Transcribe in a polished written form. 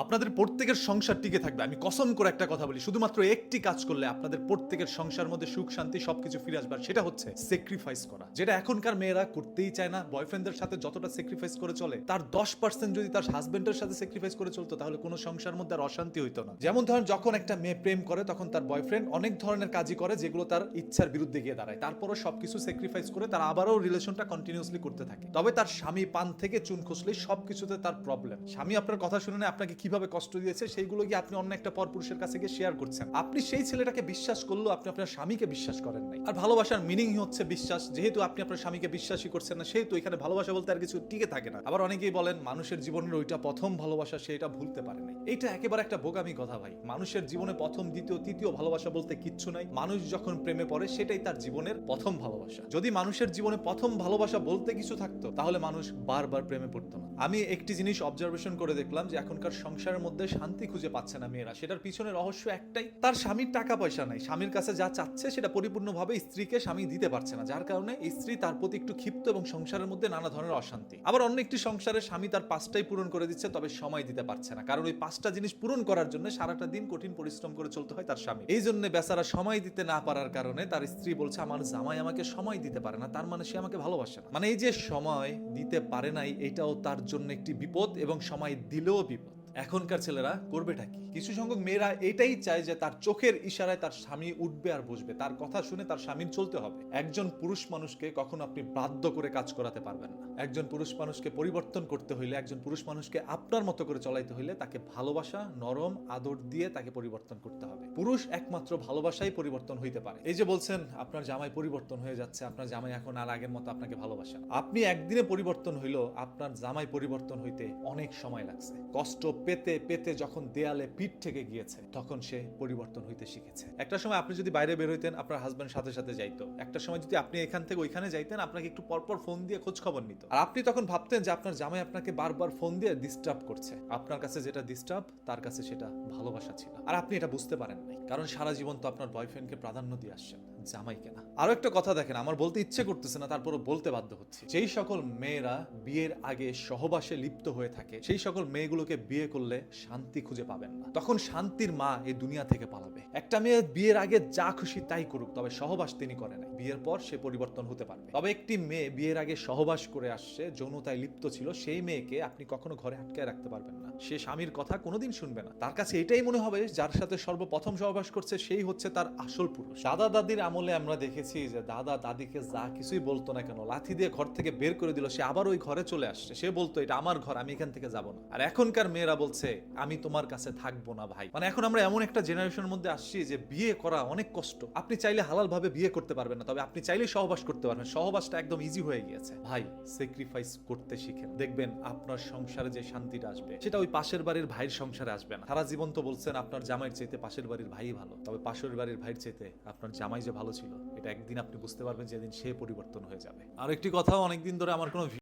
আপনাদের প্রত্যেকের সংসার টিকে থাকবে, আমি কসম করে একটা কথা বলি, শুধুমাত্র একটি কাজ করলে আপনাদের প্রত্যেকের সংসার মধ্যে সুখ শান্তি সবকিছু ফিরে আসবে, আর সেটা হচ্ছে স্যাক্রিফাইস করা, যেটা এখনকার মেয়েরা করতেই চায় না। বয়ফ্রেন্ডের সাথে যতটা স্যাক্রিফাইস করে চলে, তার 10% যদি তার হাজবেন্ডের সাথে স্যাক্রিফাইস করে চলতো, তাহলে কোনো সংসার মধ্যে আর অশান্তি হইতো না। যেমন ধরেন, যখন একটা মেয়ে প্রেম করে, তখন তার বয়ফ্রেন্ড অনেক ধরনের কাজই করে যেগুলো তার ইচ্ছার বিরুদ্ধে গিয়ে দাঁড়ায়, তারপরও সবকিছু স্যাক্রিফাইস করে তার আবারও রিলেশনটা কন্টিনিউসলি করতে থাকে। তবে তার স্বামী পান থেকে চুন খসলেই সবকিছুতে তার প্রবলেম। স্বামী আপনার কথা শুনে আপনাকে কিভাবে কষ্ট দিয়েছে সেইগুলো গিয়ে আপনি অন্য একটা পরপুরুষের কাছে গিয়ে শেয়ার করছেন। আপনি সেই ছেলেটাকে বিশ্বাস করলেও আপনি আপনার স্বামীকে বিশ্বাস করেন নাই। আর ভালোবাসার মিনিং হচ্ছে বিশ্বাস। যেহেতু আপনি আপনার স্বামীকে বিশ্বাসই করছেন না, সেহেতু এখানে ভালোবাসা বলতে আর কিছু টিকে থাকে না। আবার অনেকেই বলেন মানুষের জীবনের ওইটা প্রথম ভালোবাসা, সেটা ভুলতে পারে নাই। এইটা একেবারে একটা বোকামি কথা ভাই। মানুষের জীবনে প্রথম দ্বিতীয় তৃতীয় ভালোবাসা বলতে কিচ্ছু নাই। মানুষ যখন প্রেমে পড়ে, সেটাই তার জীবনের প্রথম ভালোবাসা। যদি মানুষের জীবনে প্রথম ভালোবাসা বলতে কিছু থাকতো, তাহলে মানুষ বারবার প্রেমে পড়তো না। আমি একটি জিনিস অবজারভেশন করে দেখলাম যে এখনকার সংসারের মধ্যে শান্তি খুঁজে পাচ্ছে না মেয়েরা। সেটার পিছনে রহস্য একটাই, তার স্বামীর টাকা পয়সা নাই। স্বামীর কাছে যা চাচ্ছে সেটা পরিপূর্ণভাবে স্ত্রীকে স্বামী দিতে পারছে না, যার কারণে স্ত্রী তার প্রতি একটু ক্ষিপ্ত এবং সংসারের মধ্যে নানা ধরনের অশান্তি। আবার অন্য একটি সংসারে স্বামী তার 5টাই পূরণ করে দিচ্ছে, তবে সময় দিতে পারছে না, কারণ ওই 5টা জিনিস পূরণ করার জন্য সারাটা দিন কঠিন পরিশ্রম করে চলতে হয় তার স্বামী। এই জন্য বেচারা সময় দিতে না পারার কারণে তার স্ত্রী বলছে, আমার জামাই আমাকে সময় দিতে পারে না, তার মানে সে আমাকে ভালোবাসে না। মানে এই যে সময় দিতে পারে নাই, এটাও তার জন্য একটি বিপদ, এবং সময় দিলেও বিপদ। এখনকার ছেলেরা করবেটা কি? কিছু সংখ্যক মেয়েরা এটাই চায় যে তার চোখের ইশারায় তার স্বামী উঠবে আর বসবে, তার কথা শুনে তার স্বামীর চলতে হবে। একজন পুরুষ মানুষকে কখনো আপনি বাধ্য করে কাজ করাতে পারবেন না। একজন পুরুষ মানুষকে পরিবর্তন করতে হইলে, একজন পুরুষ মানুষকে আপনার মতো করে চলাইতে হইলে, তাকে ভালোবাসা, নরম আদর দিয়ে তাকে পরিবর্তন করতে হবে। পুরুষ একমাত্র ভালোবাসাই পরিবর্তন হইতে পারে। এই যে বলছেন আপনার জামাই পরিবর্তন হয়ে যাচ্ছে, আপনার জামাই এখন আর আগের মতো আপনাকে ভালোবাসে না। আপনি একদিনে পরিবর্তন হইলো, আপনার জামাই পরিবর্তন হইতে অনেক সময় লাগছে। কষ্ট পেতে পেতে যখন দেয়ালে পিঠ থেকে গিয়েছে, তখন সে পরিবর্তন হইতে শিখেছে। একটা সময় আপনি যদি বাইরে বের হইতেন, আপনার হাজবেন্ড সাথে সাথে যাইতো। একটা সময় যদি আপনি এখান থেকে ওইখানে যাইতেন, আপনাকে একটু পরপর ফোন দিয়ে খোঁজ খবর নিত। আর আপনি তখন ভাবতেন যে আপনার জামাই আপনাকে বারবার ফোন দিয়ে ডিস্টার্ব করছে। আপনার কাছে যেটা ডিস্টার্ব, তার কাছে সেটা ভালোবাসা ছিল। আর আপনি এটা বুঝতে পারেন নাই, কারণ সারা জীবন তো আপনার বয়ফ্রেন্ডকে প্রাধান্য দিয়ে আসছেন, জামাইকে না। আরো একটা কথা দেখেন, আমার বলতে ইচ্ছে করতেছে না, তারপরও বলতে বাধ্য হচ্ছি। যেই সকল মেয়েরা বিয়ের আগে সহবাসে লিপ্ত হয়ে থাকে, সেই সকল মেয়েগুলোকে বিয়ে করলে শান্তি খুঁজে পাবেন না। তখন শান্তির মা এই দুনিয়া থেকে পালাবে। একটা মেয়ে বিয়ের আগে যা খুশি তাই করুক, তবে সহবাস তিনি করে নাই। বিয়ের পর সে পরিবর্তন হতে পারবে। তবে একটি মেয়ে বিয়ের আগে সহবাস করে আসছে, যৌনতায় লিপ্ত ছিল, সেই মেয়েকে আপনি কখনো ঘরে আটকায় রাখতে পারবেন না। সে স্বামীর কথা কোনোদিন শুনবে না। তার কাছে এটাই মনে হবে যার সাথে সর্বপ্রথম সহবাস করছে সেই হচ্ছে তার আসল পুরুষ। দাদা দাদির আমলে আমরা দেখেছি যে দাদা দাদিকে যা কিছুই বলতো না কেন, লাথি দিয়ে ঘর থেকে বের করে দিল, সে আবার ওই ঘরে চলে আসছে। সে বলতো এটা আমার ঘর, আমি এখান থেকে যাব না। আর এখনকার মেয়েরা বলছে আমি তোমার কাছে থাকবো না ভাই। মানে এখন আমরা এমন একটা জেনারেশনের মধ্যে আসছি যে বিয়ে করা অনেক কষ্ট। আপনি চাইলে হালাল ভাবে বিয়ে করতে পারবেন না, তবে আপনি চাইলে সহবাস করতে পারবেন। সহবাসটা একদম ইজি হয়ে গিয়েছে ভাই। স্যাক্রিফাইস করতে শিখেন, দেখবেন আপনার সংসারে যে শান্তিটা আসবে, সেটা ওই পাশের বাড়ির ভাইয়ের সংসারে আসবে না। সারা জীবন তো বলছেন আপনার জামাইয়ের চাইতে পাশের বাড়ির ভাই ভালো, তবে পাশের বাড়ির ভাইয়ের চাইতে আপনার জামাই যে ভালো ছিল, এটা একদিন আপনি বুঝতে পারবেন, যেদিন সে পরিবর্তন হয়ে যাবে। আর একটি কথাও, অনেকদিন ধরে আমার কোনো